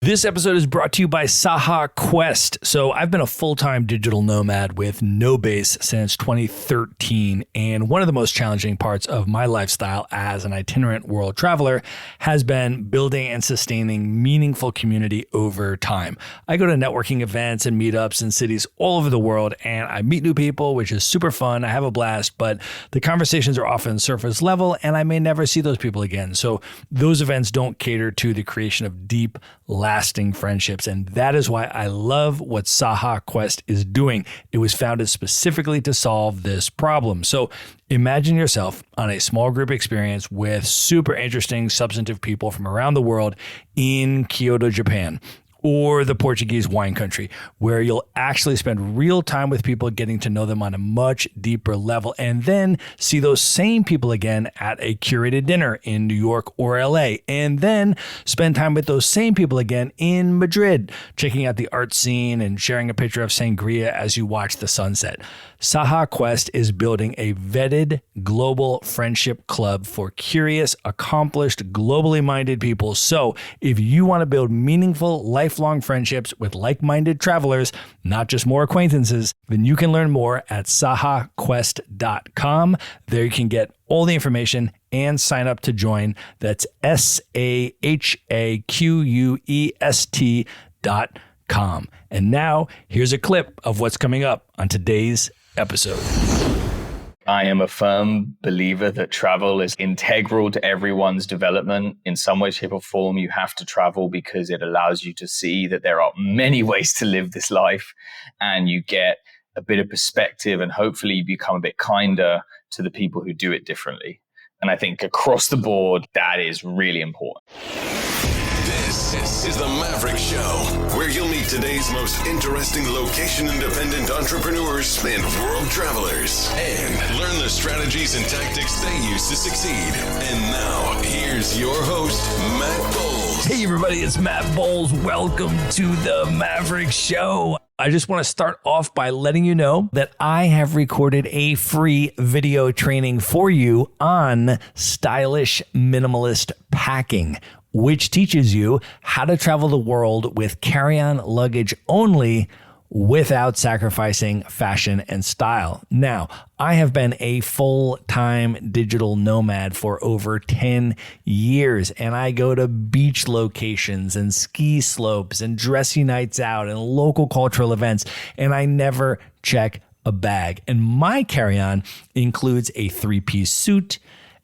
This episode is brought to you by Saha Quest. So I've been a full-time digital nomad with no base since 2013. And one of the most challenging parts of my lifestyle as an itinerant world traveler has been building and sustaining meaningful community over time. I go to networking events and meetups in cities all over the world, and I meet new people, which is super fun. I have a blast, but the conversations are often surface level, and I may never see those people again. So those events don't cater to the creation of deep, lasting friendships. And that is why I love what Saha Quest is doing. It was founded specifically to solve this problem. So imagine yourself on a small group experience with super interesting, substantive people from around the world in Kyoto, Japan, or the Portuguese wine country, where you'll actually spend real time with people, getting to know them on a much deeper level, and then see those same people again at a curated dinner in New York or LA, and then spend time with those same people again in Madrid, checking out the art scene and sharing a picture of sangria as you watch the sunset. Saha Quest is building a vetted global friendship club for curious, accomplished, globally minded people. So if you want to build meaningful, lifelong friendships with like-minded travelers, not just more acquaintances, then you can learn more at sahaquest.com. There you can get all the information and sign up to join. That's sahaquest.com. And now here's a clip of what's coming up on today's episode. I am a firm believer that travel is integral to everyone's development. In some way, shape, or form, you have to travel because it allows you to see that there are many ways to live this life, and you get a bit of perspective, and hopefully you become a bit kinder to the people who do it differently. And I think across the board, that is really important. This is the Maverick Show, where you'll meet today's most interesting location-independent entrepreneurs and world travelers, and learn the strategies and tactics they use to succeed. And now, here's your host, Matt Bowles. Hey everybody, it's Matt Bowles. Welcome to the Maverick Show. I just want to start off by letting you know that I have recorded a free video training for you on stylish minimalist packing, which teaches you how to travel the world with carry-on luggage only without sacrificing fashion and style. Now, I have been a full-time digital nomad for over 10 years, and I go to beach locations and ski slopes and dressy nights out and local cultural events, and I never check a bag. And my carry-on includes a 3-piece suit,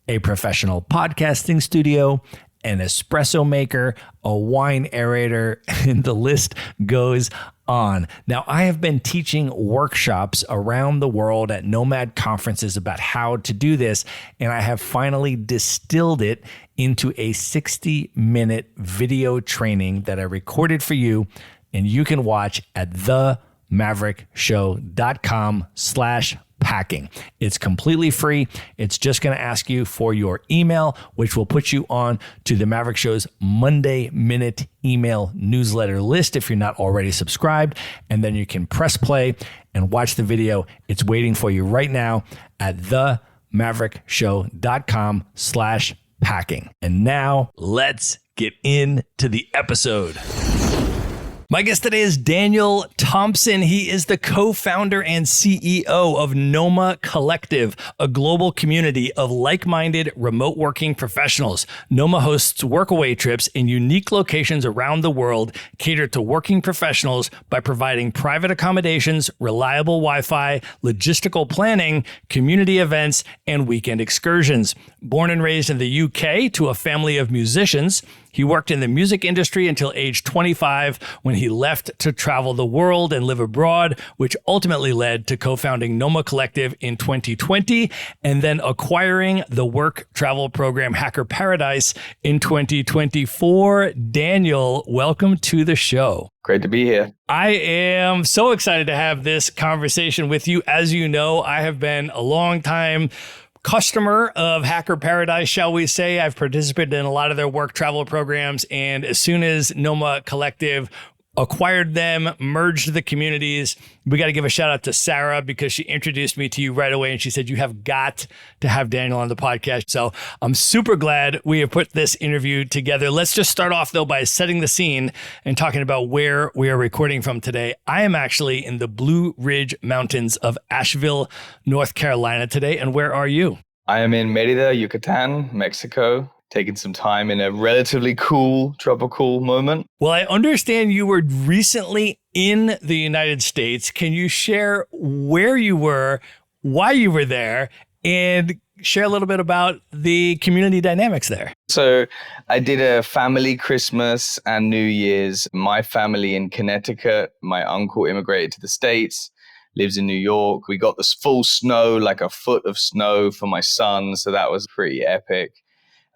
a professional podcasting studio, an espresso maker, a wine aerator, and the list goes on. Now, I have been teaching workshops around the world at nomad conferences about how to do this, and I have finally distilled it into a 60-minute video training that I recorded for you, and you can watch at themaverickshow.com/packing. It's completely free. It's just going to ask you for your email, which will put you on to the Maverick Show's Monday Minute email newsletter list if you're not already subscribed. And then you can press play and watch the video. It's waiting for you right now at themaverickshow.com/packing. And now let's get into the episode. My guest today is Daniel Thompson. He is the co-founder and CEO of NOMA Collective, a global community of like-minded remote working professionals. NOMA hosts workaway trips in unique locations around the world, catered to working professionals by providing private accommodations, reliable Wi-Fi, logistical planning, community events, and weekend excursions. Born and raised in the UK to a family of musicians, he worked in the music industry until age 25 when he left to travel the world and live abroad, which ultimately led to co-founding NOMA Collective in 2020 and then acquiring the work travel program Hacker Paradise in 2024. Daniel, welcome to the show. Great to be here. I am so excited to have this conversation with you. As you know, I have been a long time customer of Hacker Paradise, shall we say. I've participated in a lot of their work travel programs. And as soon as NOMA Collective acquired them, merged the communities. We got to give a shout out to Sarah because she introduced me to you right away. And she said, you have got to have Daniel on the podcast. So I'm super glad we have put this interview together. Let's just start off, though, by setting the scene and talking about where we are recording from today. I am actually in the Blue Ridge Mountains of Asheville, North Carolina today. And where are you? I am in Mérida, Yucatan, Mexico, taking some time in a relatively cool, tropical moment. Well, I understand you were recently in the United States. Can you share where you were, why you were there, and share a little bit about the community dynamics there? So I did a family Christmas and New Year's. My family in Connecticut, my uncle immigrated to the States, lives in New York. We got this full snow, like a foot of snow for my son. So that was pretty epic.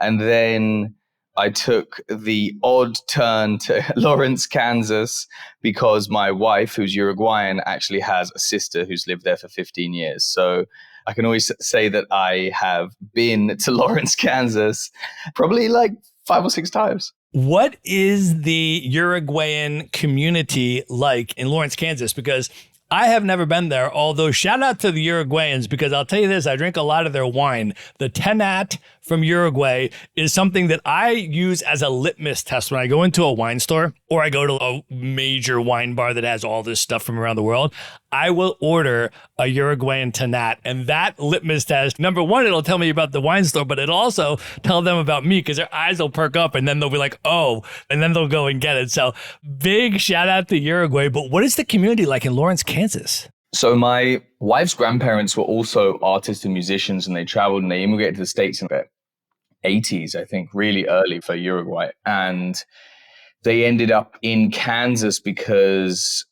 And then I took the odd turn to Lawrence, Kansas, because my wife, who's Uruguayan, actually has a sister who's lived there for 15 years. So I can always say that I have been to Lawrence, Kansas, probably like 5 or 6 times. What is the Uruguayan community like in Lawrence, Kansas? Because I have never been there, although shout out to the Uruguayans, because I'll tell you this, I drink a lot of their wine. The Tannat from Uruguay is something that I use as a litmus test when I go into a wine store or I go to a major wine bar that has all this stuff from around the world. I will order a Uruguayan Tannat, and that litmus test, number one, it'll tell me about the wine store, but it'll also tell them about me because their eyes will perk up and then they'll be like, oh, and then they'll go and get it. So big shout out to Uruguay. But what is the community like in Lawrence, Kansas? So my wife's grandparents were also artists and musicians, and they traveled and they immigrated to the States in the 80s, I think, really early for Uruguay. And they ended up in Kansas because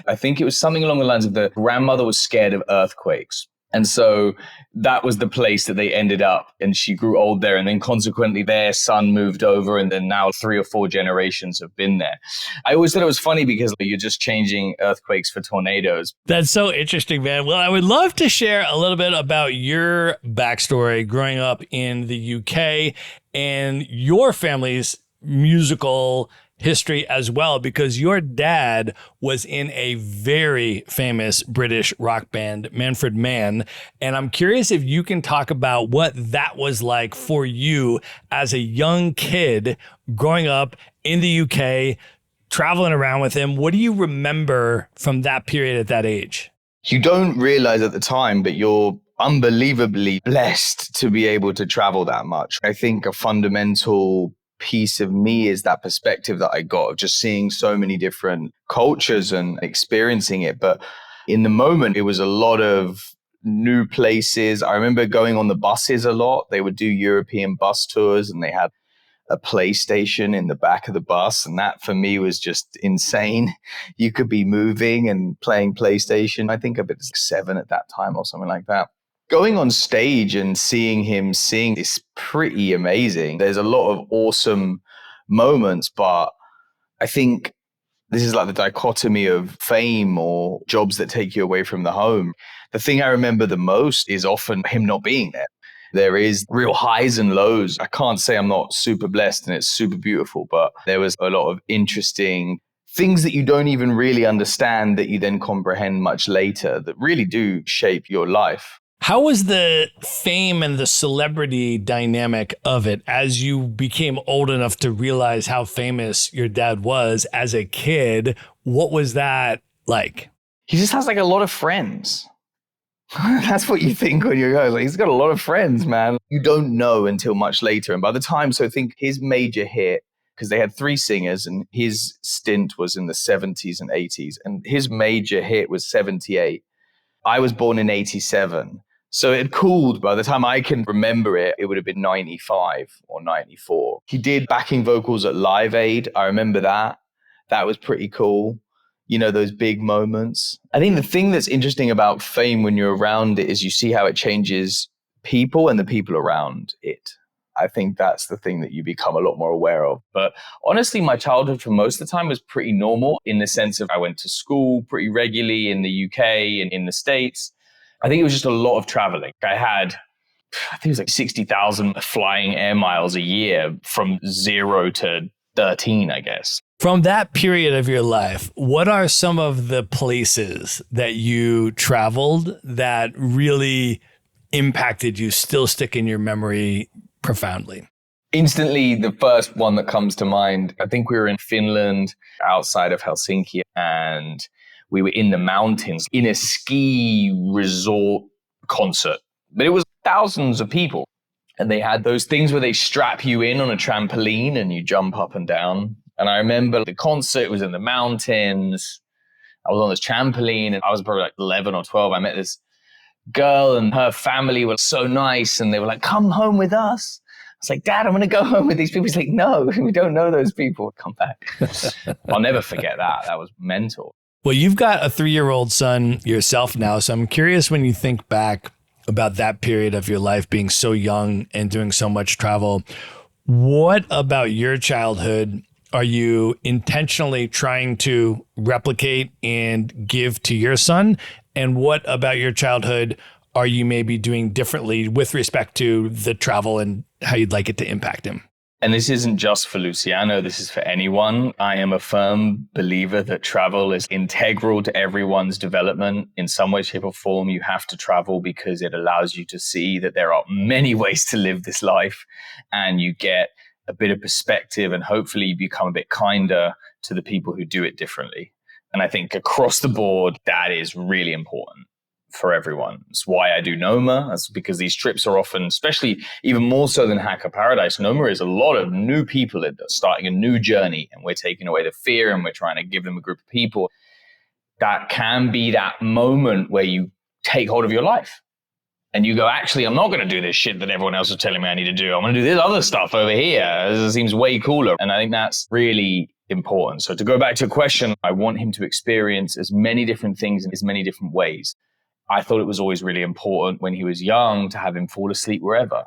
I think it was something along the lines of the grandmother was scared of earthquakes. And so that was the place that they ended up. And she grew old there. And then consequently, their son moved over. And then now 3 or 4 generations have been there. I always thought it was funny because you're just changing earthquakes for tornadoes. That's so interesting, man. Well, I would love to share a little bit about your backstory growing up in the UK and your family's musical history as well, because your dad was in a very famous British rock band, Manfred Mann. And I'm curious if you can talk about what that was like for you as a young kid growing up in the UK, traveling around with him. What do you remember from that period at that age? You don't realize at the time, but you're unbelievably blessed to be able to travel that much. I think a fundamental piece of me is that perspective that I got of just seeing so many different cultures and experiencing it. But in the moment, it was a lot of new places. I remember going on the buses a lot. They would do European bus tours and they had a PlayStation in the back of the bus. And that for me was just insane. You could be moving and playing PlayStation. I think I was 7 at that time or something like that. Going on stage and seeing him sing is pretty amazing. There's a lot of awesome moments, but I think this is like the dichotomy of fame or jobs that take you away from the home. The thing I remember the most is often him not being there. There is real highs and lows. I can't say I'm not super blessed and it's super beautiful, but there was a lot of interesting things that you don't even really understand that you then comprehend much later that really do shape your life. How was the fame and the celebrity dynamic of it as you became old enough to realize how famous your dad was as a kid? What was that like? He just has like a lot of friends. That's what you think when you're young. Like, he's got a lot of friends, man. You don't know until much later. And by the time, so I think his major hit, because they had 3 singers and his stint was in the 70s and 80s. And his major hit was 78. I was born in 87. So it cooled. By the time I can remember it, it would have been 95 or 94. He did backing vocals at Live Aid. I remember that. That was pretty cool. You know, those big moments. I think the thing that's interesting about fame when you're around it is you see how it changes people and the people around it. I think that's the thing that you become a lot more aware of. But honestly, my childhood for most of the time was pretty normal in the sense of I went to school pretty regularly in the UK and in the States. I think it was just a lot of traveling. I think it was like 60,000 flying air miles a year from 0 to 13, I guess. From that period of your life, what are some of the places that you traveled that really impacted you, still stick in your memory profoundly? Instantly, the first one that comes to mind, I think we were in Finland outside of Helsinki, and we were in the mountains in a ski resort concert. But it was thousands of people. And they had those things where they strap you in on a trampoline and you jump up and down. And I remember the concert was in the mountains. I was on this trampoline and I was probably like 11 or 12. I met this girl and her family were so nice and they were like, come home with us. I was like, Dad, I'm going to go home with these people. He's like, no, we don't know those people. Come back. I'll never forget that. That was mental. Well, you've got a 3-year-old son yourself now. So I'm curious, when you think back about that period of your life being so young and doing so much travel, what about your childhood are you intentionally trying to replicate and give to your son? And what about your childhood are you maybe doing differently with respect to the travel and how you'd like it to impact him? And this isn't just for Luciano, this is for anyone. I am a firm believer that travel is integral to everyone's development. In some way, shape, or form, you have to travel because it allows you to see that there are many ways to live this life, and you get a bit of perspective and hopefully you become a bit kinder to the people who do it differently. And I think across the board, that is really important for everyone. It's why I do NOMA. That's because these trips are often, especially even more so than Hacker Paradise, NOMA is a lot of new people starting a new journey, and we're taking away the fear and we're trying to give them a group of people that can be that moment where you take hold of your life and you go, actually, I'm not going to do this shit that everyone else is telling me I need to do. I'm going to do this other stuff over here. This seems way cooler. And I think that's really important. So to go back to your question, I want him to experience as many different things in as many different ways. I thought it was always really important when he was young to have him fall asleep wherever,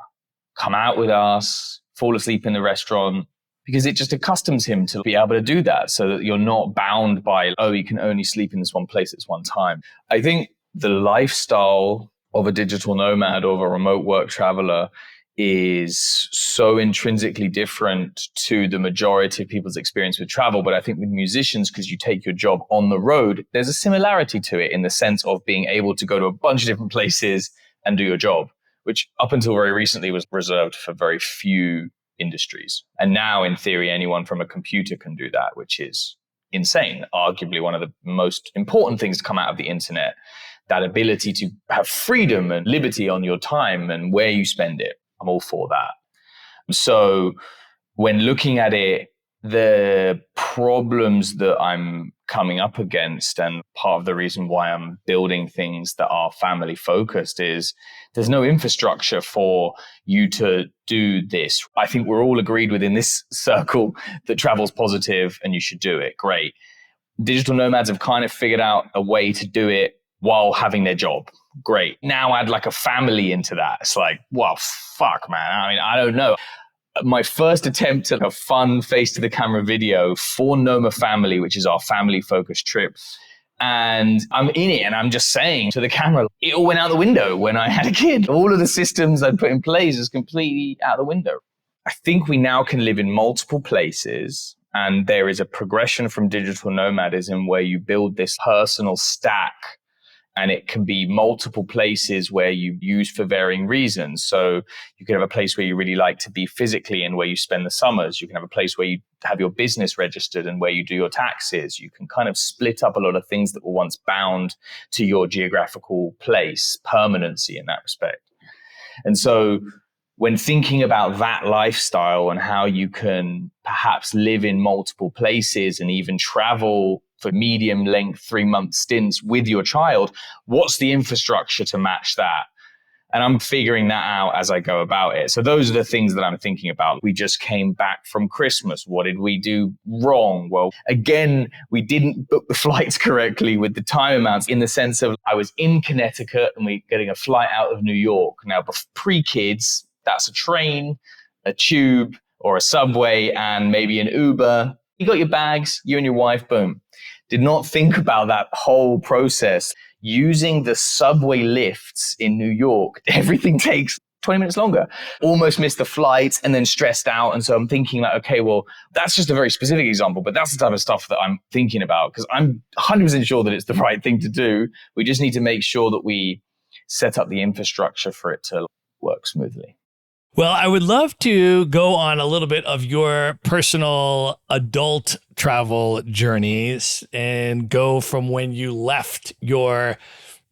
come out with us, fall asleep in the restaurant, because it just accustoms him to be able to do that so that you're not bound by, oh, you can only sleep in this one place at this one time. I think the lifestyle of a digital nomad or of a remote work traveler is so intrinsically different to the majority of people's experience with travel. But I think with musicians, because you take your job on the road, there's a similarity to it in the sense of being able to go to a bunch of different places and do your job, which up until very recently was reserved for very few industries. And now, in theory, anyone from a computer can do that, which is insane. Arguably one of the most important things to come out of the internet, that ability to have freedom and liberty on your time and where you spend it. I'm all for that. So when looking at it, the problems that I'm coming up against, and part of the reason why I'm building things that are family focused, is there's no infrastructure for you to do this. I think we're all agreed within this circle that travel's positive and you should do it. Great. Digital nomads have kind of figured out a way to do it while having their job. Great. Now add like a family into that. It's like, well, fuck, man. I mean, I don't know. My first attempt at a fun face to the camera video for NOMA Family, which is our family focused trip. And I'm in it and I'm just saying to the camera, it all went out the window when I had a kid. All of the systems I'd put in place is completely out the window. I think we now can live in multiple places, and there is a progression from digital nomadism where you build this personal stack. And it can be multiple places where you use for varying reasons. So you can have a place where you really like to be physically and where you spend the summers. You can have a place where you have your business registered and where you do your taxes. You can kind of split up a lot of things that were once bound to your geographical place, permanency in that respect. And so when thinking about that lifestyle and how you can perhaps live in multiple places and even travel for medium length 3-month stints with your child, what's the infrastructure to match that? And I'm figuring that out as I go about it. So those are the things that I'm thinking about. We just came back from Christmas. What did we do wrong? Well, again, we didn't book the flights correctly with the time amounts, in the sense of I was in Connecticut and we're getting a flight out of New York. Now, pre-kids, that's a train, a tube, or a subway, and maybe an Uber. You got your bags, you and your wife, boom. Did not think about that whole process. Using the subway lifts in New York, everything takes 20 minutes longer. Almost missed the flight and then stressed out. And so I'm thinking like, okay, well, that's just a very specific example, but that's the type of stuff that I'm thinking about because I'm 100% sure that it's the right thing to do. We just need to make sure that we set up the infrastructure for it to work smoothly. Well, I would love to go on a little bit of your personal adult travel journeys and go from when you left your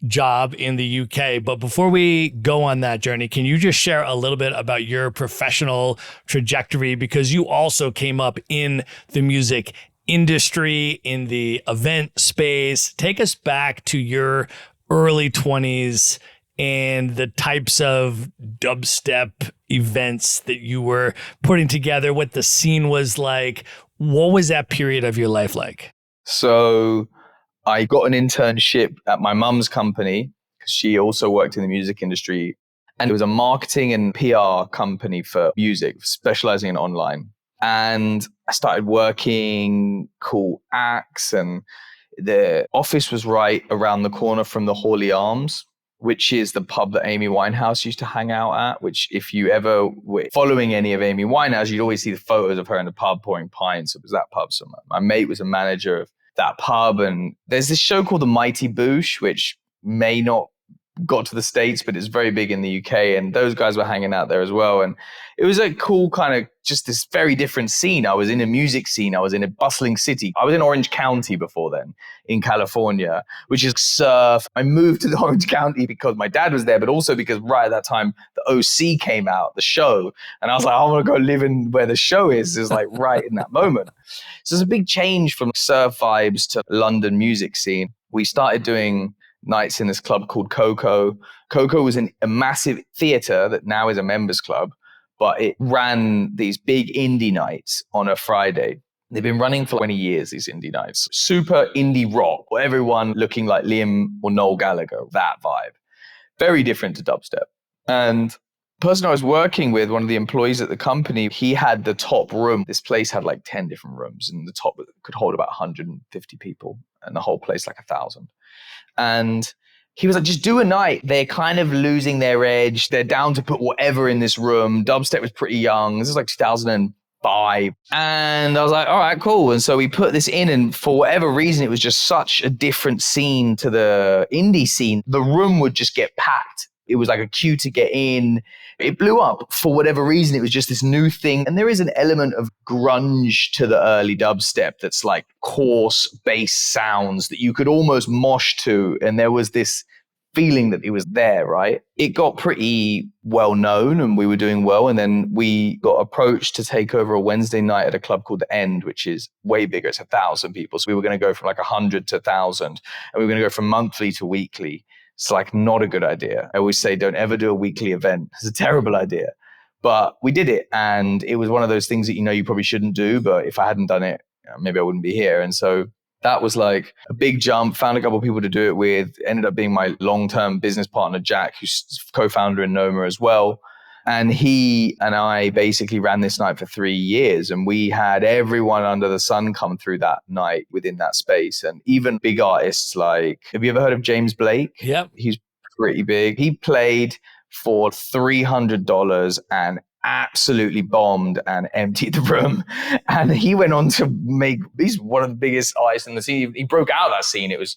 job in the UK. But before we go on that journey, can you just share a little bit about your professional trajectory? Because you also came up in the music industry, in the event space. Take us back to your early 20s and the types of dubstep events that you were putting together, what the scene was like. What was that period of your life like? So I got an internship at my mum's company because she also worked in the music industry. And it was a marketing and PR company for music, specializing in online. And I started working cool acts, and the office was right around the corner from the Hawley Arms, which is the pub that Amy Winehouse used to hang out at, which if you ever were following any of Amy Winehouse, you'd always see the photos of her in the pub pouring pints. It was that pub somewhere. My mate was a manager of that pub. And there's this show called The Mighty Boosh, which may not got to the States, but it's very big in the UK. And those guys were hanging out there as well. And it was a cool kind of just this very different scene. I was in a music scene. I was in a bustling city. I was in Orange County before then in California, which is surf. I moved to the Orange County because my dad was there, but also because right at that time, the OC came out, the show. And I was like, I want to go live in where the show is. It was like right in that moment. So it's a big change from surf vibes to London music scene. We started doing nights in this club called Coco. Coco was a massive theater that now is a members club, but it ran these big indie nights on a Friday. They've been running for 20 years, these indie nights. Super indie rock, where everyone looking like Liam or Noel Gallagher, that vibe. Very different to dubstep. And the person I was working with, one of the employees at the company, he had the top room. This place had like 10 different rooms, and the top could hold about 150 people, and the whole place like 1,000. And he was like, just do a night. They're kind of losing their edge. They're down to put whatever in this room. Dubstep was pretty young. This was like 2005. And I was like, all right, cool. And so we put this in, and for whatever reason, it was just such a different scene to the indie scene. The room would just get packed. It was like a queue to get in. It blew up for whatever reason. It was just this new thing. And there is an element of grunge to the early dubstep that's like coarse bass sounds that you could almost mosh to. And there was this feeling that it was there, right? It got pretty well known and we were doing well. And then we got approached to take over a Wednesday night at a club called The End, which is way bigger. It's 1,000 people. So we were going to go from like 100 to 1,000. And we were going to go from monthly to weekly. It's like not a good idea. I always say, don't ever do a weekly event. It's a terrible idea. But we did it. And it was one of those things that, you probably shouldn't do. But if I hadn't done it, maybe I wouldn't be here. And so that was like a big jump. Found a couple of people to do it with. Ended up being my long-term business partner, Jack, who's co-founder in NOMA as well. And he and I basically ran this night for 3 years, and we had everyone under the sun come through that night within that space. And even big artists like, have you ever heard of James Blake? Yep. He's pretty big. He played for $300 and absolutely bombed and emptied the room. And he went on to he's one of the biggest artists in the scene. He broke out of that scene. It was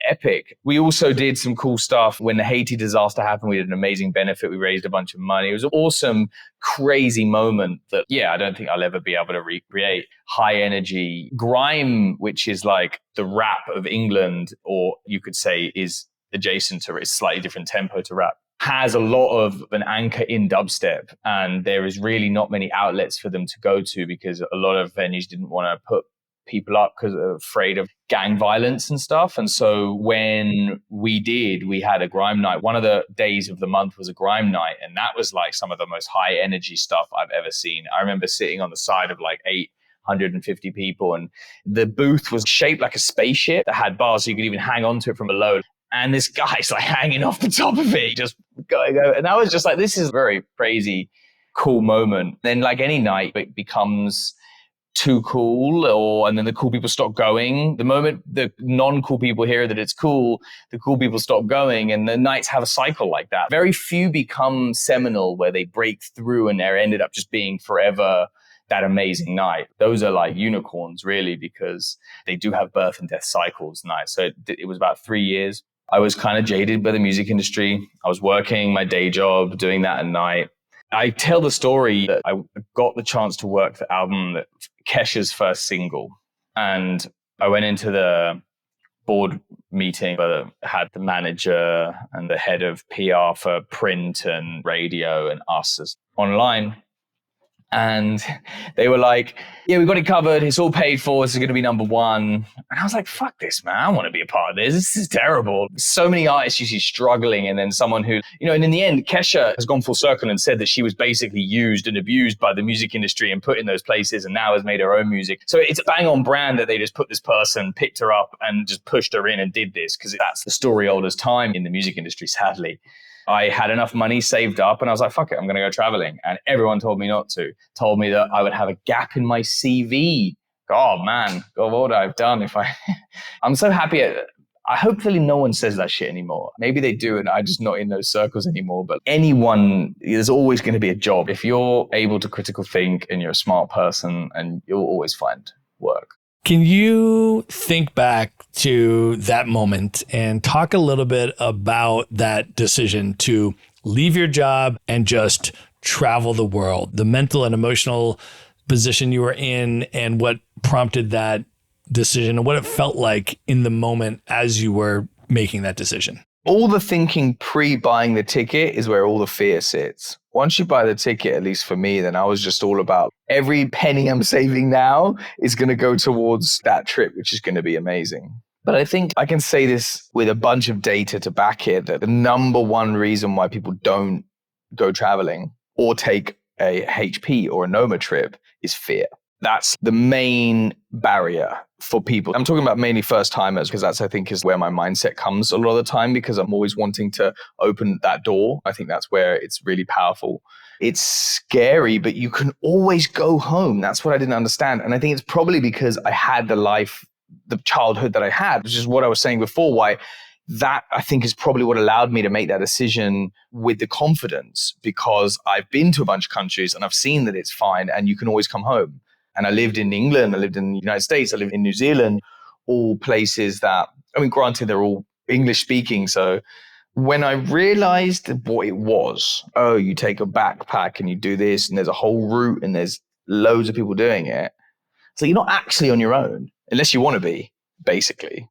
epic. We also did some cool stuff when the Haiti disaster happened. We did an amazing benefit. We raised a bunch of money. It was an awesome, crazy moment that, I don't think I'll ever be able to recreate. High energy grime, which is like the rap of England, or you could say is adjacent to it. It's slightly different tempo to rap. Has a lot of an anchor in dubstep, and there is really not many outlets for them to go to because a lot of venues didn't want to put people up because they're afraid of gang violence and stuff. And so when we had a grime night. One of the days of the month was a grime night, and that was like some of the most high energy stuff I've ever seen. I remember sitting on the side of like 850 people, and the booth was shaped like a spaceship that had bars so you could even hang on to it from below. And this guy's like hanging off the top of it, just going over. And I was just like, this is a very crazy, cool moment. Then like any night, it becomes too cool, and then the cool people stop going. The moment the non-cool people hear that it's cool, the cool people stop going, and the nights have a cycle like that. Very few become seminal where they break through and they're ended up just being forever that amazing night. Those are like unicorns, really, because they do have birth and death cycles nights. So it was about 3 years. I was kind of jaded by the music industry. I was working my day job, doing that at night. I tell the story that I got the chance to work the album, Kesha's first single. And I went into the board meeting where I had the manager and the head of PR for print and radio and us as online. And they were like, yeah, we got it covered. It's all paid for. This is going to be number one. And I was like, fuck this, man. I want to be a part of this. This is terrible. So many artists you see struggling. And then someone who, and in the end, Kesha has gone full circle and said that she was basically used and abused by the music industry and put in those places and now has made her own music. So it's a bang on brand that they just put this person, picked her up and just pushed her in and did this, because that's the story old as time in the music industry, sadly. I had enough money saved up and I was like, fuck it, I'm going to go traveling. And everyone told me not to, told me that I would have a gap in my CV. Oh man, God, what would I have done if I'm so happy. Hopefully no one says that shit anymore. Maybe they do and I'm just not in those circles anymore. But there's always going to be a job. If you're able to critical think and you're a smart person, and you'll always find work. Can you think back to that moment and talk a little bit about that decision to leave your job and just travel the world, the mental and emotional position you were in, and what prompted that decision and what it felt like in the moment as you were making that decision? All the thinking pre-buying the ticket is where all the fear sits. Once you buy the ticket, at least for me, then I was just all about every penny I'm saving now is going to go towards that trip, which is going to be amazing. But I think I can say this with a bunch of data to back it, that the number one reason why people don't go traveling or take a HP or a NOMA trip is fear. That's the main barrier for people. I'm talking about mainly first timers, because that's, I think, is where my mindset comes a lot of the time, because I'm always wanting to open that door. I think that's where it's really powerful. It's scary, but you can always go home. That's what I didn't understand. And I think it's probably because I had the childhood that I had, which is what I was saying before, why that I think is probably what allowed me to make that decision with the confidence, because I've been to a bunch of countries and I've seen that it's fine and you can always come home. And I lived in England, I lived in the United States, I lived in New Zealand, all places that, granted, they're all English speaking. So when I realized what it was, you take a backpack and you do this and there's a whole route and there's loads of people doing it. So you're not actually on your own, unless you want to be, basically.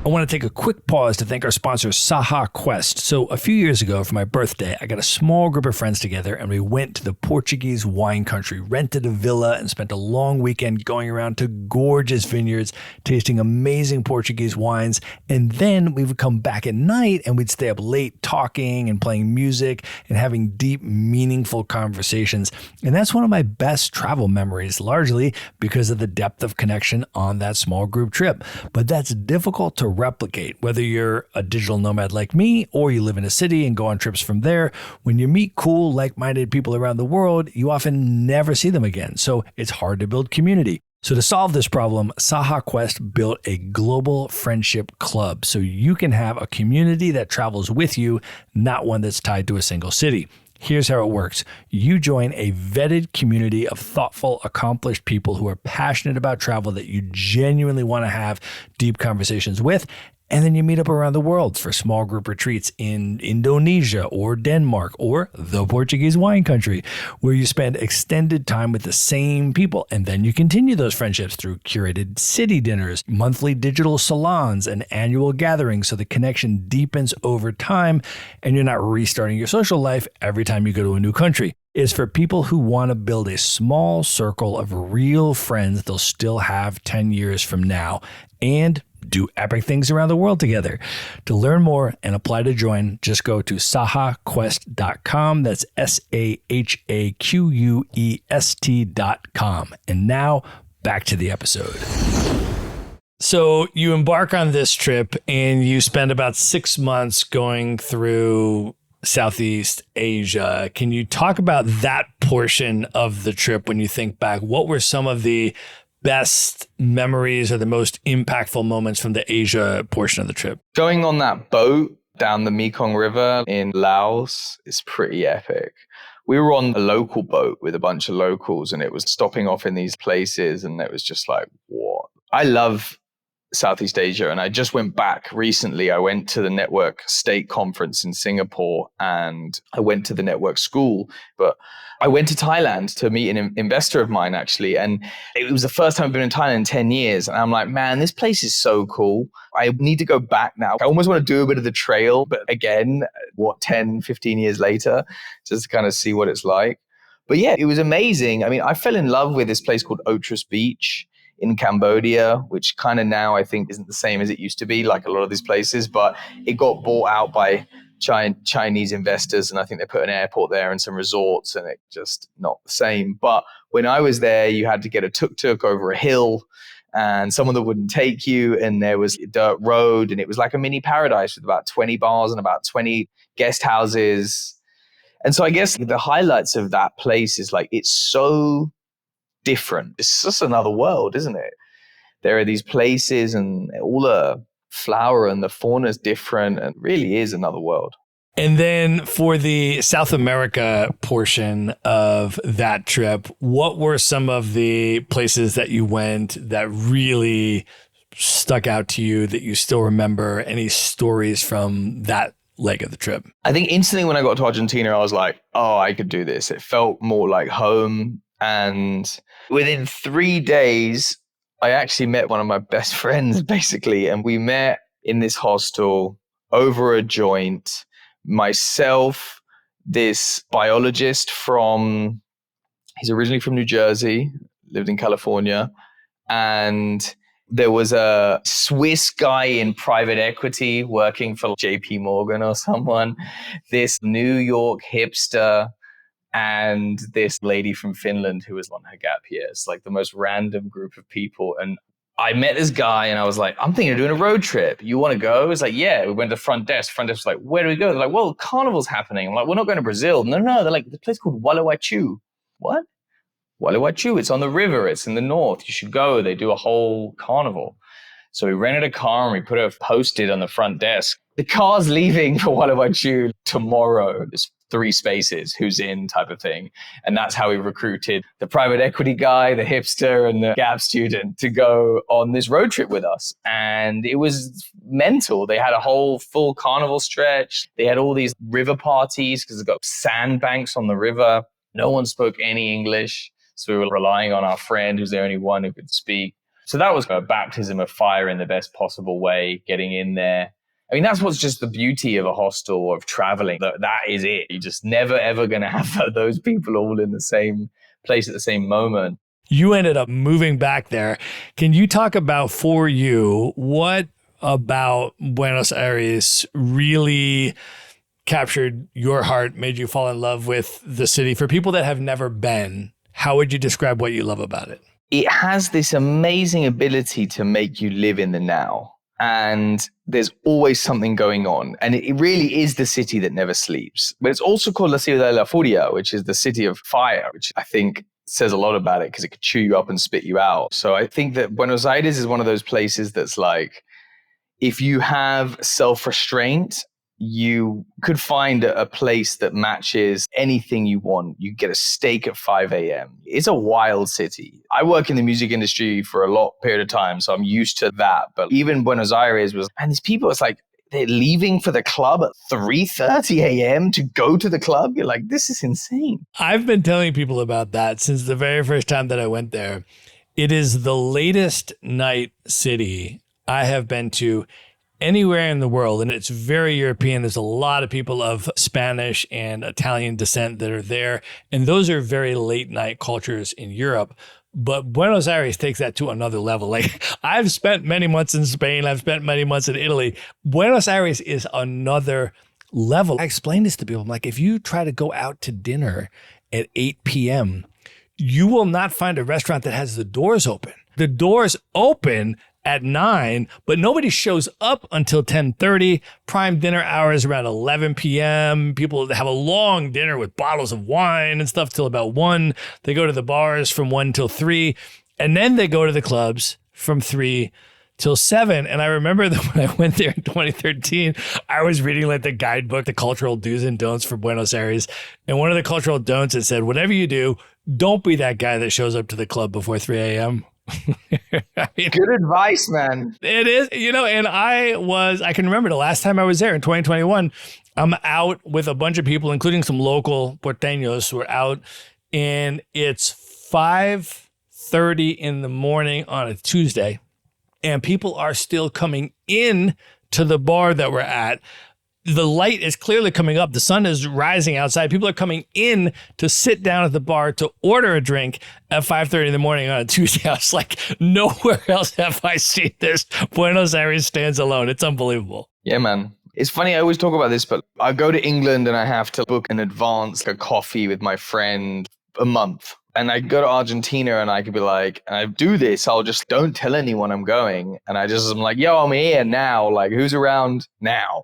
I want to take a quick pause to thank our sponsor, Saha Quest. So a few years ago for my birthday, I got a small group of friends together and we went to the Portuguese wine country, rented a villa and spent a long weekend going around to gorgeous vineyards, tasting amazing Portuguese wines. And then we would come back at night and we'd stay up late talking and playing music and having deep, meaningful conversations. And that's one of my best travel memories, largely because of the depth of connection on that small group trip. But that's difficult to replicate, whether you're a digital nomad like me or you live in a city and go on trips from there. When you meet cool, like-minded people around the world, you often never see them again. So it's hard to build community. So to solve this problem, Saha Quest built a global friendship club so you can have a community that travels with you, not one that's tied to a single city. Here's how it works. You join a vetted community of thoughtful, accomplished people who are passionate about travel that you genuinely want to have deep conversations with. And then you meet up around the world for small group retreats in Indonesia or Denmark or the Portuguese wine country, where you spend extended time with the same people. And then you continue those friendships through curated city dinners, monthly digital salons, and annual gatherings, so the connection deepens over time and you're not restarting your social life every time you go to a new country. It's for people who want to build a small circle of real friends they'll still have 10 years from now and do epic things around the world together. To learn more and apply to join, just go to sahaquest.com. That's SAHAQUEST.com. And now back to the episode. So you embark on this trip and you spend about 6 months going through Southeast Asia. Can you talk about that portion of the trip when you think back? What were some of the best memories or the most impactful moments from the Asia portion of the trip? Going on that boat down the Mekong River in Laos is pretty epic. We were on a local boat with a bunch of locals and it was stopping off in these places and it was just like, what? I love Southeast Asia. And I just went back recently. I went to the Network State Conference in Singapore and I went to the Network School, but I went to Thailand to meet an investor of mine actually. And it was the first time I've been in Thailand in 10 years. And I'm like, man, this place is so cool. I need to go back now. I almost want to do a bit of the trail, but again, 10, 15 years later, just to kind of see what it's like. But yeah, it was amazing. I mean, I fell in love with this place called Otras Beach in Cambodia, which kind of now I think isn't the same as it used to be, like a lot of these places, but it got bought out by Chinese investors. And I think they put an airport there and some resorts and it just not the same. But when I was there, you had to get a tuk-tuk over a hill and someone that wouldn't take you. And there was a dirt road and it was like a mini paradise with about 20 bars and about 20 guest houses. And so I guess the highlights of that place is like, it's so different. It's just another world, isn't it? There are these places and all the flower and the fauna is different and really is another world. And then for the South America portion of that trip, what were some of the places that you went that really stuck out to you that you still remember? Any stories from that leg of the trip? I think instantly when I got to Argentina, I was like, oh, I could do this. It felt more like home. And within 3 days, I actually met one of my best friends, basically. And we met in this hostel over a joint. Myself, this biologist he's originally from New Jersey, lived in California. And there was a Swiss guy in private equity working for JP Morgan or someone, this New York hipster, and this lady from Finland who was on her gap year. It's like the most random group of people. And I met this guy and I was like, I'm thinking of doing a road trip. You want to go? It's like, yeah. We went to the front desk. Front desk was like, where do we go? They're like, well, carnival's happening. I'm like, we're not going to Brazil. No. They're like, the place called Gualeguaychú. What? Gualeguaychú. It's on the river. It's in the north. You should go. They do a whole carnival. So we rented a car and we put a post-it on the front desk. The car's leaving for Gualeguaychú tomorrow. There's 3 spaces, who's in type of thing. And that's how we recruited the private equity guy, the hipster, and the Gap student to go on this road trip with us. And it was mental. They had a whole full carnival stretch. They had all these river parties because they've got sandbanks on the river. No one spoke any English. So we were relying on our friend who's the only one who could speak. So that was a baptism of fire in the best possible way, getting in there. I mean, that's what's just the beauty of a hostel or of traveling. That is it. You're just never, ever going to have those people all in the same place at the same moment. You ended up moving back there. Can you talk about, for you, what about Buenos Aires really captured your heart, made you fall in love with the city? For people that have never been, how would you describe what you love about it? It has this amazing ability to make you live in the now. And there's always something going on. And it really is the city that never sleeps. But it's also called La Ciudad de la Furia, which is the city of fire, which I think says a lot about it because it could chew you up and spit you out. So I think that Buenos Aires is one of those places that's like, if you have self-restraint, you could find a place that matches anything you want. You get a steak at 5 a.m. It's a wild city. I work in the music industry for a long period of time, so I'm used to that. But even Buenos Aires and these people, it's like they're leaving for the club at 3:30 a.m. to go to the club. You're like, this is insane. I've been telling people about that since the very first time that I went there. It is the latest night city I have been to anywhere in the world, and it's very European. There's a lot of people of Spanish and Italian descent that are there, and those are very late night cultures in Europe. But Buenos Aires takes that to another level. Like, I've spent many months in Spain. I've spent many months in Italy. Buenos Aires is another level. I explain this to people. I'm like, if you try to go out to dinner at 8 p.m., you will not find a restaurant that has the doors open. The doors open at 9, but nobody shows up until 10:30. Prime dinner hour is around 11 p.m. People have a long dinner with bottles of wine and stuff till about 1. They go to the bars from 1 till 3, and then they go to the clubs from 3 till 7. And I remember that when I went there in 2013, I was reading like the guidebook, the cultural do's and don'ts for Buenos Aires. And one of the cultural don'ts, it said, whatever you do, don't be that guy that shows up to the club before 3 a.m. I mean, good advice, man. It is, and I can remember the last time I was there in 2021, I'm out with a bunch of people, including some local porteños who are out, and it's 5:30 in the morning on a Tuesday, and people are still coming in to the bar that we're at. The light is clearly coming up. The sun is rising outside. People are coming in to sit down at the bar to order a drink at 5:30 in the morning on a Tuesday. I was like, nowhere else have I seen this. Buenos Aires stands alone. It's unbelievable. Yeah, man. It's funny, I always talk about this, but I go to England and I have to book in advance a coffee with my friend a month. And I go to Argentina and I could be like, and I do this, I'll just don't tell anyone I'm going. And I'm like, yo, I'm here now. Like, who's around now?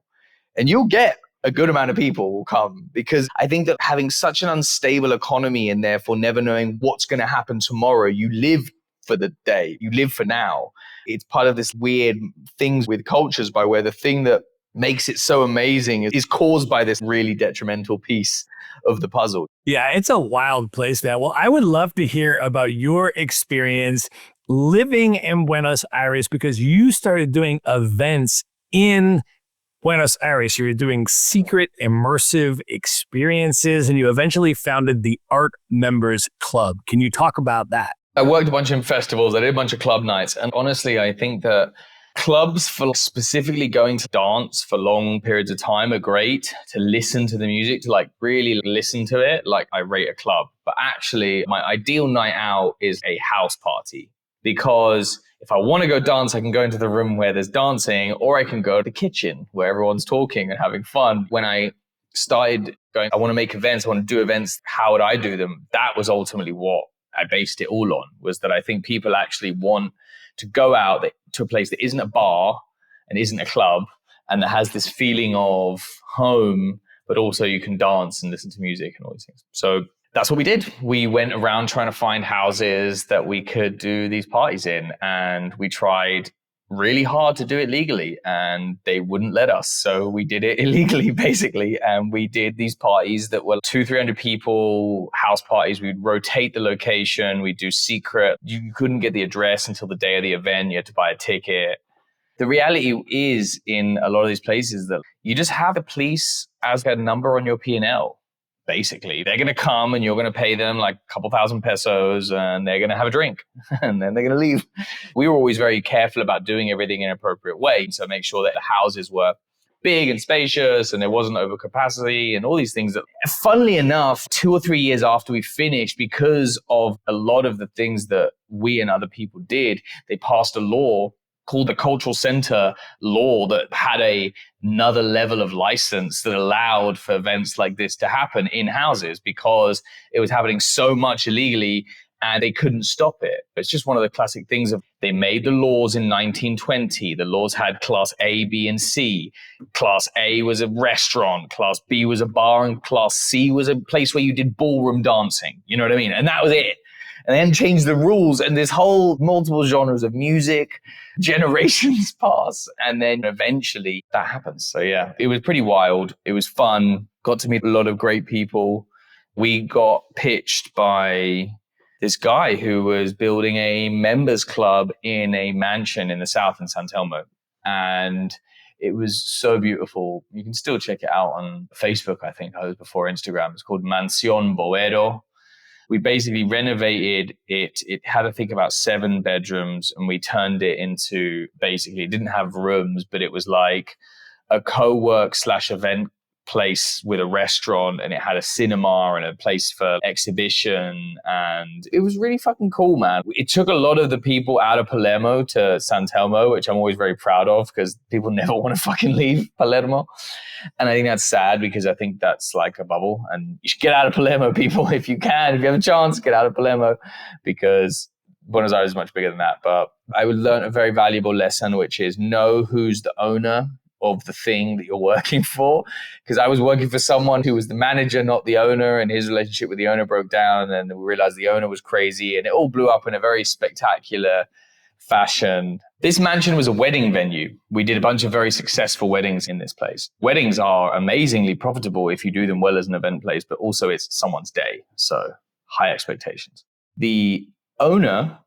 And you'll get a good amount of people will come, because I think that having such an unstable economy and therefore never knowing what's going to happen tomorrow, you live for the day, you live for now. It's part of this weird things with cultures by where the thing that makes it so amazing is caused by this really detrimental piece of the puzzle. Yeah, it's a wild place, man. Well, I would love to hear about your experience living in Buenos Aires, because you started doing events in Buenos Aires. You were doing secret immersive experiences, and you eventually founded the Art Members Club. Can you talk about that? I worked a bunch in festivals. I did a bunch of club nights. And honestly, I think that clubs for specifically going to dance for long periods of time are great to listen to the music, to like really listen to it. Like I rate a club. But actually, my ideal night out is a house party, because if I want to go dance, I can go into the room where there's dancing, or I can go to the kitchen where everyone's talking and having fun. When I started going, I want to make events, I want to do events, how would I do them? That was ultimately what I based it all on, was that I think people actually want to go out to a place that isn't a bar and isn't a club, and that has this feeling of home, but also you can dance and listen to music and all these things. So that's what we did. We went around trying to find houses that we could do these parties in, and we tried really hard to do it legally, and they wouldn't let us. So we did it illegally, basically. And we did these parties that were 200-300 people, house parties. We'd rotate the location. We'd do secret. You couldn't get the address until the day of the event. You had to buy a ticket. The reality is, in a lot of these places, that you just have the police as a number on your P&L. Basically, they're going to come and you're going to pay them like a couple thousand pesos, and they're going to have a drink and then they're going to leave. We were always very careful about doing everything in an appropriate way. So make sure that the houses were big and spacious and there wasn't overcapacity and all these things that, funnily enough, 2 or 3 years after we finished, because of a lot of the things that we and other people did, they passed a law called the Cultural Center law that had another level of license that allowed for events like this to happen in houses, because it was happening so much illegally and they couldn't stop it. It's just one of the classic things of, they made the laws in 1920. The laws had class A, B, and C. Class A was a restaurant, class B was a bar, and class C was a place where you did ballroom dancing. You know what I mean? And that was it. And then changed the rules, and this whole multiple genres of music, generations pass, and then eventually that happens. So yeah, it was pretty wild. It was fun. Got to meet a lot of great people. We got pitched by this guy who was building a members club in a mansion in the south in San Telmo. And it was so beautiful. You can still check it out on Facebook, I think. I was before Instagram. It's called Mansión Boero. We basically renovated it. It had, I think, about 7 bedrooms, and we turned it into, basically, it didn't have rooms, but it was like a co-work / event place with a restaurant, and it had a cinema and a place for exhibition, and it was really fucking cool, man. It took a lot of the people out of Palermo to San Telmo, which I'm always very proud of, because people never want to fucking leave Palermo. And I think that's sad, because I think that's like a bubble, and you should get out of Palermo, people. If you can, if you have a chance, get out of Palermo, because Buenos Aires is much bigger than that. But I learned a very valuable lesson, which is know who's the owner of the thing that you're working for. Because I was working for someone who was the manager, not the owner, and his relationship with the owner broke down. And we realized the owner was crazy, and it all blew up in a very spectacular fashion. This mansion was a wedding venue. We did a bunch of very successful weddings in this place. Weddings are amazingly profitable if you do them well as an event place, but also it's someone's day. So high expectations. The owner,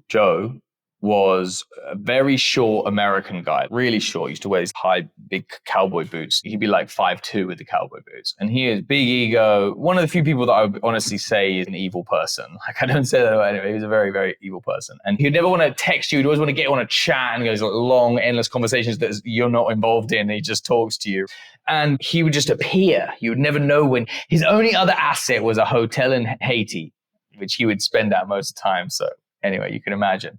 Joe, was a very short American guy, really short. He used to wear these high, big cowboy boots. He'd be like 5'2" with the cowboy boots. And he is big ego. One of the few people that I would honestly say is an evil person. Like, I don't say that anyway. He was a very, very evil person. And he'd never want to text you. He'd always want to get on a chat and goes like long, endless conversations that you're not involved in. And he just talks to you. And he would just appear. You would never know when. His only other asset was a hotel in Haiti, which he would spend out most of the time. So anyway, you can imagine.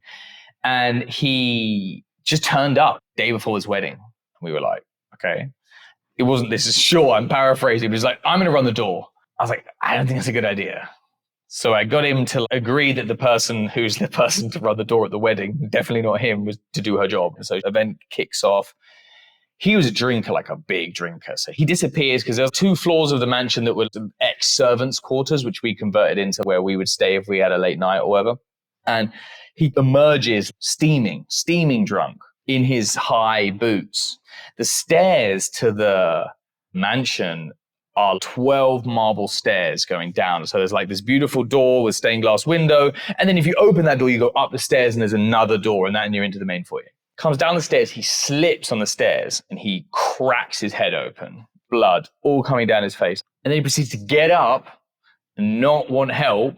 And he just turned up day before his wedding. We were like, okay. It wasn't, this is sure, I'm paraphrasing. He was like, I'm going to run the door. I was like, I don't think that's a good idea. So I got him to agree that the person who's the person to run the door at the wedding, definitely not him, was to do her job. And so the event kicks off. He was a drinker, like a big drinker. So he disappears because there's 2 floors of the mansion that were ex-servants' quarters, which we converted into where we would stay if we had a late night or whatever. And he emerges steaming drunk in his high boots. The stairs to the mansion are 12 marble stairs going down. So there's like this beautiful door with stained glass window. And then if you open that door, you go up the stairs and there's another door, and then you're into the main foyer. Comes down the stairs, he slips on the stairs and he cracks his head open. Blood all coming down his face. And then he proceeds to get up and not want help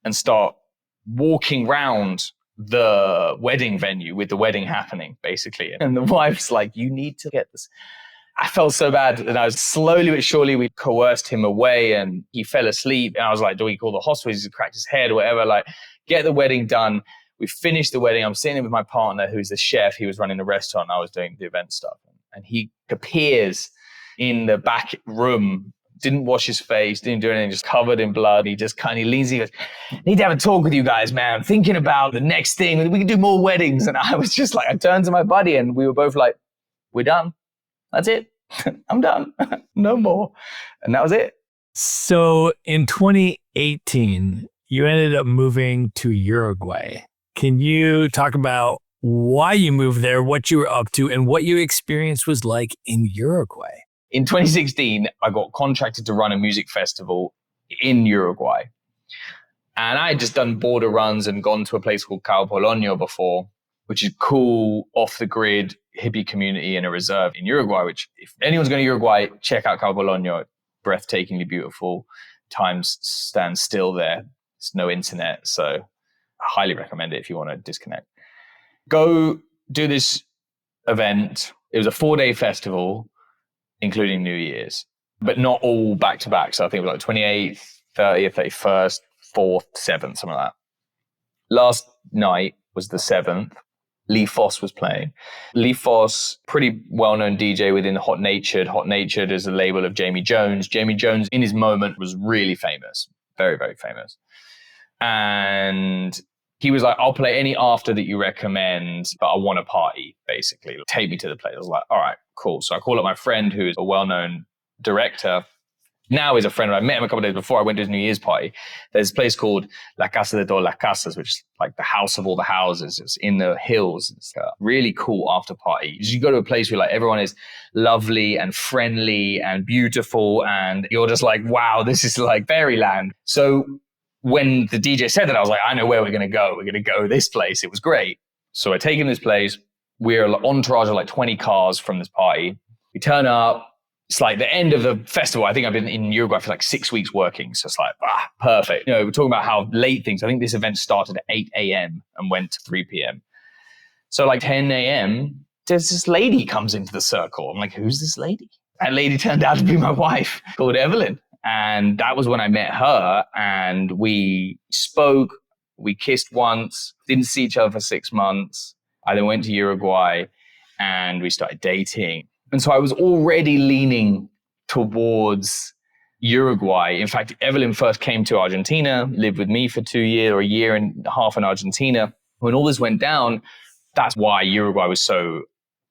and start walking round the wedding venue with the wedding happening, basically. And the wife's like, you need to get this. I felt so bad. And I was slowly but surely, we coerced him away and he fell asleep. And I was like, do we call the hospital? He's cracked his head or whatever. Like, get the wedding done. We finished the wedding. I'm sitting with my partner, who's the chef. He was running the restaurant. I was doing the event stuff. And he appears in the back room, didn't wash his face, didn't do anything, just covered in blood. He just kind of leans, he goes, need to have a talk with you guys, man. I'm thinking about the next thing. We can do more weddings. And I was just like, I turned to my buddy and we were both like, we're done. That's it. I'm done. No more. And that was it. So in 2018, you ended up moving to Uruguay. Can you talk about why you moved there, what you were up to, and what your experience was like in Uruguay? In 2016, I got contracted to run a music festival in Uruguay. And I had just done border runs and gone to a place called Cabo Polonio before, which is cool, off-the-grid hippie community in a reserve in Uruguay, which if anyone's going to Uruguay, check out Cabo Polonio. Breathtakingly beautiful. Time stands still there. There's no internet, so I highly recommend it if you want to disconnect. Go do this event. It was a 4-day festival, including New Year's, but not all back to back. So I think it was like 28th, 30th, 31st, 4th, 7th, something like that. Last night was the 7th. Lee Foss was playing. Lee Foss, pretty well-known DJ within Hot Natured. Hot Natured is a label of Jamie Jones. Jamie Jones, in his moment, was really famous. Very, very famous. And he was like, I'll play any after that you recommend, but I want a party, basically. Take me to the place. I was like, all right, cool. So I call up my friend who is a well-known director. Now he's a friend. I met him a couple of days before I went to his New Year's party. There's a place called La Casa de Todas las Casas, which is like the house of all the houses. It's in the hills. It's a really cool after party. You go to a place where like everyone is lovely and friendly and beautiful, and you're just like, wow, this is like fairyland. So when the DJ said that, I was like, I know where we're going to go. We're going to go to this place. It was great. So I take him to this place. We're an entourage of like 20 cars from this party. We turn up. It's like the end of the festival. I think I've been in Uruguay for like 6 weeks working. So it's like, perfect. You know, we're talking about how late things. I think this event started at 8 a.m. and went to 3 p.m. So like 10 a.m., there's this lady comes into the circle. I'm like, who's this lady? That lady turned out to be my wife called Evelyn. And that was when I met her, and we spoke, we kissed once, didn't see each other for 6 months. I then went to Uruguay and we started dating. And so I was already leaning towards Uruguay. In fact, Evelyn first came to Argentina, lived with me for 2 years or a year and a half in Argentina. When all this went down, that's why Uruguay was so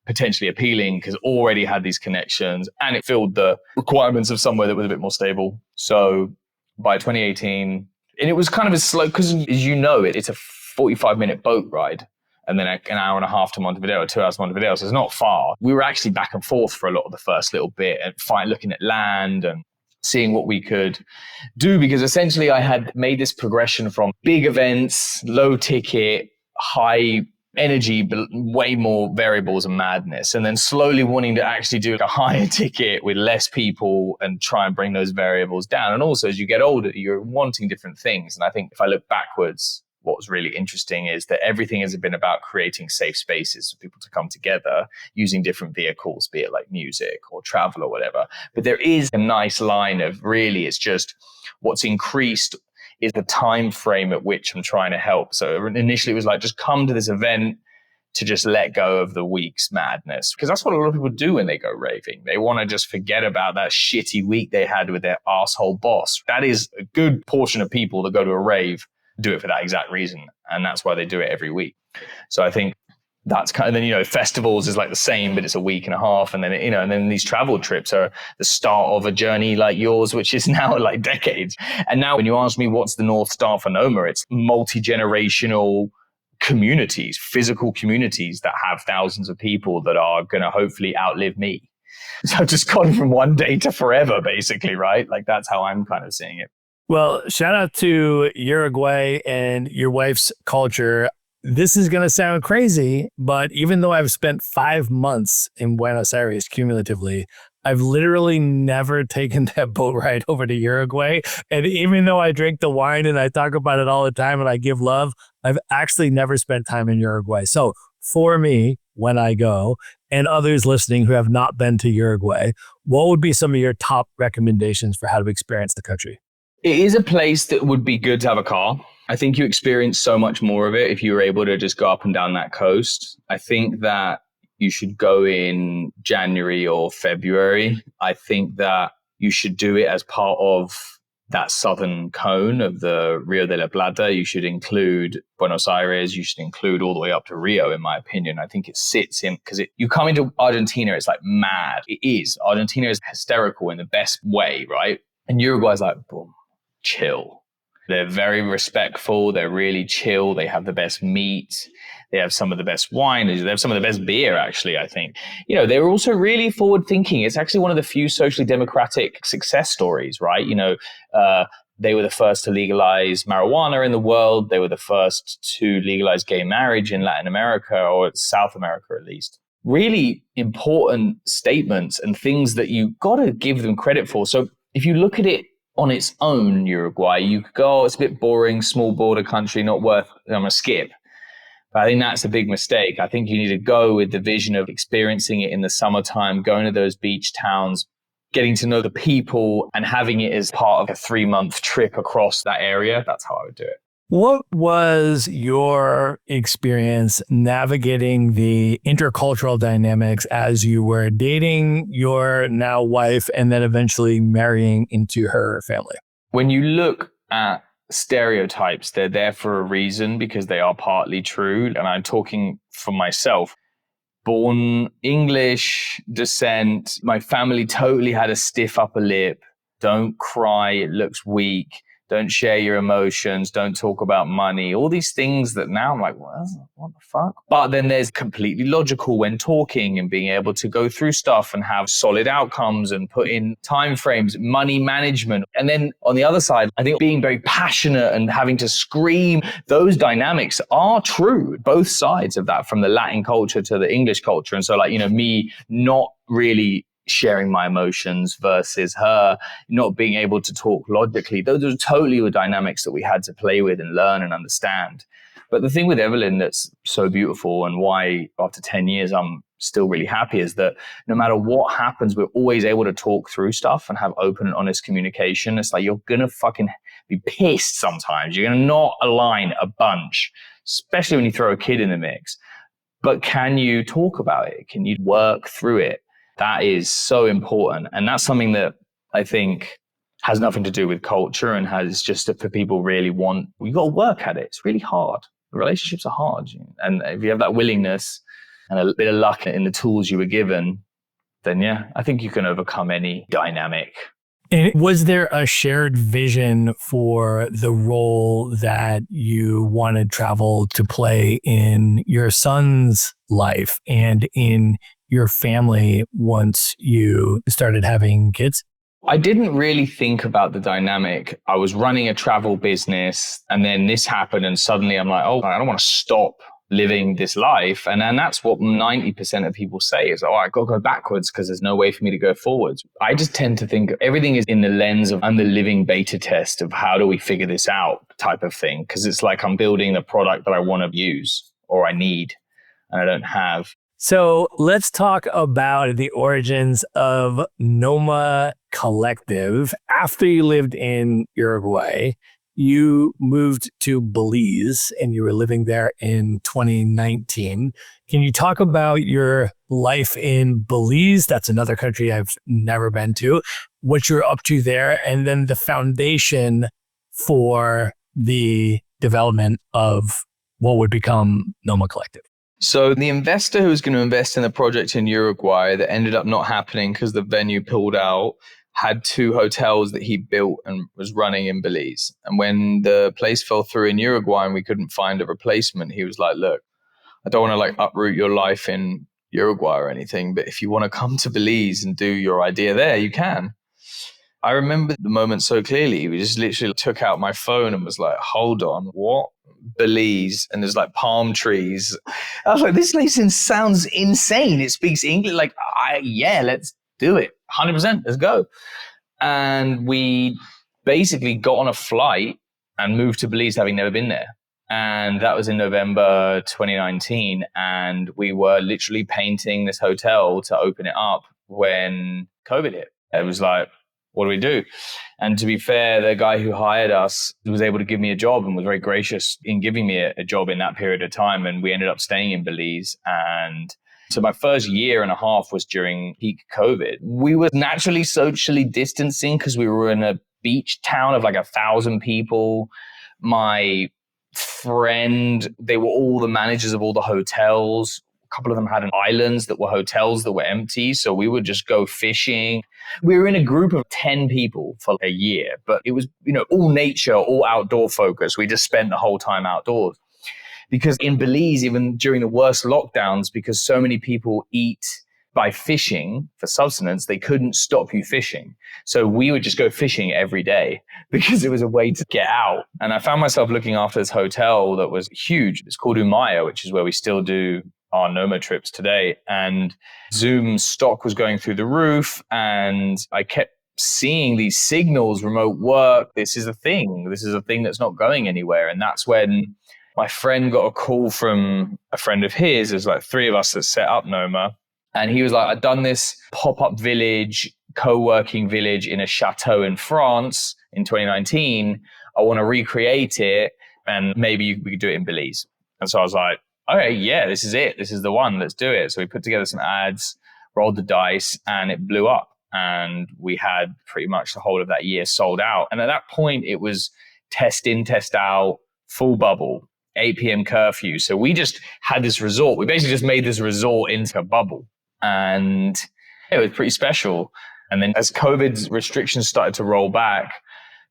potentially appealing, because already had these connections and it filled the requirements of somewhere that was a bit more stable. So by 2018, and it was kind of a slow, because as you know, it's a 45-minute boat ride and then an hour and a half to Montevideo, 2 hours to Montevideo. So it's not far. We were actually back and forth for a lot of the first little bit and looking at land and seeing what we could do, because essentially I had made this progression from big events, low ticket, high energy, but way more variables and madness, and then slowly wanting to actually do a higher ticket with less people and try and bring those variables down. And also, as you get older, you're wanting different things. And I think if I look backwards, what was really interesting is that everything has been about creating safe spaces for people to come together using different vehicles, be it like music or travel or whatever. But there is a nice line of really, it's just what's increased is the time frame at which I'm trying to help. So initially it was like, just come to this event to just let go of the week's madness. Because that's what a lot of people do when they go raving. They want to just forget about that shitty week they had with their asshole boss. That is a good portion of people that go to a rave, do it for that exact reason. And that's why they do it every week. So I think that's kind of, then, festivals is like the same, but it's a week and a half. And then, and then these travel trips are the start of a journey like yours, which is now like decades. And now when you ask me what's the North Star for NOMA, it's multi-generational communities, physical communities that have thousands of people that are going to hopefully outlive me. So I've just gone from one day to forever, basically, right? Like that's how I'm kind of seeing it. Well, shout out to Uruguay and your wife's culture. This is going to sound crazy, but even though I've spent 5 months in Buenos Aires cumulatively, I've literally never taken that boat ride over to Uruguay. And even though I drink the wine and I talk about it all the time and I give love, I've actually never spent time in Uruguay. So for me, when I go, and others listening who have not been to Uruguay, what would be some of your top recommendations for how to experience the country? It is a place that would be good to have a car. I think you experience so much more of it if you were able to just go up and down that coast. I think that you should go in January or February. I think that you should do it as part of that southern cone of the Rio de la Plata. You should include Buenos Aires. You should include all the way up to Rio, in my opinion. I think it sits in, because you come into Argentina, it's like mad. It is. Argentina is hysterical in the best way, right? And Uruguay is like, boom, chill. They're very respectful. They're really chill. They have the best meat. They have some of the best wine. They have some of the best beer, actually, I think. They're also really forward thinking. It's actually one of the few socially democratic success stories, right? They were the first to legalize marijuana in the world. They were the first to legalize gay marriage in Latin America, or South America at least. Really important statements and things that you got to give them credit for. So if you look at it on its own, Uruguay, you could go, oh, it's a bit boring, small border country, not worth, I'm going to skip. But I think that's a big mistake. I think you need to go with the vision of experiencing it in the summertime, going to those beach towns, getting to know the people and having it as part of a 3-month trip across that area. That's how I would do it. What was your experience navigating the intercultural dynamics as you were dating your now wife and then eventually marrying into her family? When you look at stereotypes, they're there for a reason, because they are partly true. And I'm talking for myself. Born English descent, my family totally had a stiff upper lip. Don't cry, it looks weak. Don't share your emotions. Don't talk about money. All these things that now I'm like, what the fuck? But then there's completely logical when talking and being able to go through stuff and have solid outcomes and put in timeframes, money management. And then on the other side, I think being very passionate and having to scream, those dynamics are true. Both sides of that, from the Latin culture to the English culture. And so me not really sharing my emotions versus her not being able to talk logically. Those are totally the dynamics that we had to play with and learn and understand. But the thing with Evelyn that's so beautiful, and why after 10 years I'm still really happy, is that no matter what happens, we're always able to talk through stuff and have open and honest communication. It's like, you're going to fucking be pissed sometimes. You're going to not align a bunch, especially when you throw a kid in the mix. But can you talk about it? Can you work through it? That is so important. And that's something that I think has nothing to do with culture and has just for people really want, you got to work at it. It's really hard. Relationships are hard. And if you have that willingness and a bit of luck in the tools you were given, then yeah, I think you can overcome any dynamic. And was there a shared vision for the role that you wanted travel to play in your son's life and in your family once you started having kids? I didn't really think about the dynamic. I was running a travel business and then this happened and suddenly I'm like, oh, I don't want to stop living this life. And then that's what 90% of people say is, oh, I got to go backwards because there's no way for me to go forwards. I just tend to think everything is in the lens of I'm the living beta test of how do we figure this out type of thing. Because it's like I'm building the product that I want to use or I need and I don't have. So let's talk about the origins of NOMA Collective. After you lived in Uruguay, you moved to Belize and you were living there in 2019. Can you talk about your life in Belize? That's another country I've never been to. What you're up to there, and then the foundation for the development of what would become NOMA Collective. So the investor who was going to invest in the project in Uruguay that ended up not happening because the venue pulled out had 2 hotels that he built and was running in Belize. And when the place fell through in Uruguay and we couldn't find a replacement, he was like, look, I don't want to uproot your life in Uruguay or anything, but if you want to come to Belize and do your idea there, you can. I remember the moment so clearly. We just literally took out my phone and was like, hold on, what? Belize, and there's like palm trees. I was like, this place sounds insane. It speaks English. Like, let's do it. 100%, let's go. And we basically got on a flight and moved to Belize, having never been there. And that was in November 2019. And we were literally painting this hotel to open it up when COVID hit. It was like, what do we do? And to be fair, the guy who hired us was able to give me a job and was very gracious in giving me a job in that period of time. And we ended up staying in Belize. And so my first year and a half was during peak COVID. We were naturally socially distancing because we were in a beach town of like 1,000 people. My friend, they were all the managers of all the hotels. A couple of them had islands that were hotels that were empty. So we would just go fishing. We were in a group of 10 people for a year, but it was, all nature, all outdoor focus. We just spent the whole time outdoors. Because in Belize, even during the worst lockdowns, because so many people eat by fishing for subsistence, they couldn't stop you fishing. So we would just go fishing every day because it was a way to get out. And I found myself looking after this hotel that was huge. It's called Umaya, which is where we still do our NOMA trips today. And Zoom stock was going through the roof. And I kept seeing these signals, remote work. This is a thing. This is a thing that's not going anywhere. And that's when my friend got a call from a friend of his. There's like 3 of us that set up NOMA. And he was like, I've done this pop-up village, co-working village in a chateau in France in 2019. I want to recreate it and maybe we could do it in Belize. And so I was like, okay, yeah, this is it. This is the one. Let's do it. So we put together some ads, rolled the dice, and it blew up. And we had pretty much the whole of that year sold out. And at that point, it was test in, test out, full bubble, 8 p.m. curfew. So we just had this resort. We basically just made this resort into a bubble. And it was pretty special. And then as COVID's restrictions started to roll back,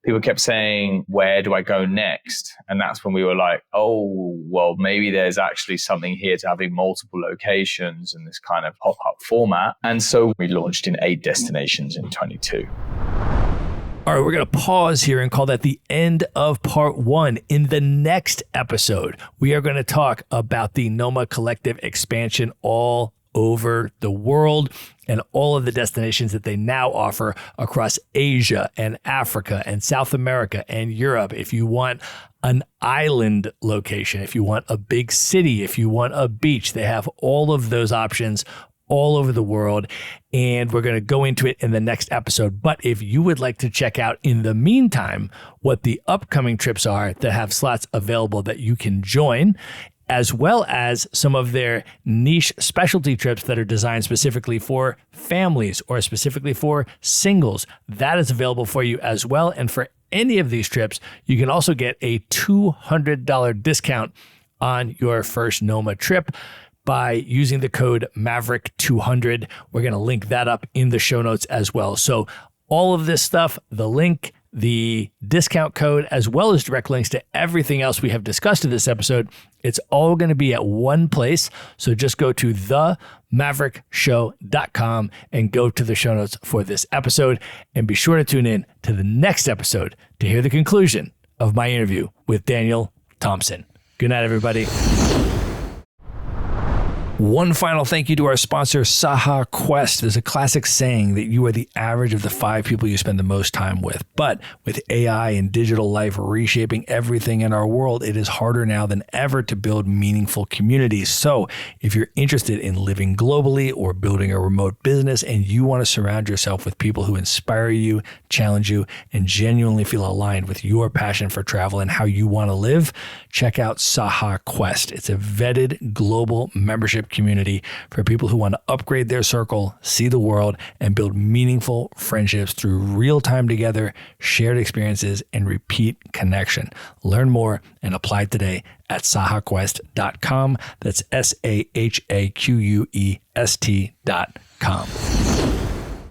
people kept saying, where do I go next? And that's when we were like, oh, well, maybe there's actually something here to having multiple locations and this kind of pop-up format. And so we launched in 8 destinations in 22. All right, we're going to pause here and call that the end of part 1. In the next episode, we are going to talk about the NOMA Collective expansion all over the world and all of the destinations that they now offer across Asia and Africa and South America and Europe. If you want an island location, if you want a big city, if you want a beach, they have all of those options all over the world. And we're going to go into it in the next episode. But if you would like to check out in the meantime what the upcoming trips are that have slots available that you can join as well as some of their niche specialty trips that are designed specifically for families or specifically for singles. That is available for you as well. And for any of these trips, you can also get a $200 discount on your first NOMA trip by using the code Maverick200. We're going to link that up in the show notes as well. So all of this stuff, the link, the discount code, as well as direct links to everything else we have discussed in this episode, it's all going to be at one place. So just go to themaverickshow.com and go to the show notes for this episode. And be sure to tune in to the next episode to hear the conclusion of my interview with Daniel Thompson. Good night, everybody. One final thank you to our sponsor, Saha Quest. There's a classic saying that you are the average of the 5 people you spend the most time with. But with AI and digital life reshaping everything in our world, it is harder now than ever to build meaningful communities. So if you're interested in living globally or building a remote business and you want to surround yourself with people who inspire you, challenge you, and genuinely feel aligned with your passion for travel and how you want to live, check out Saha Quest. It's a vetted global membership community for people who want to upgrade their circle, see the world, and build meaningful friendships through real time together, shared experiences, and repeat connection. Learn more and apply today at sahaquest.com. That's SAHAQUEST.com.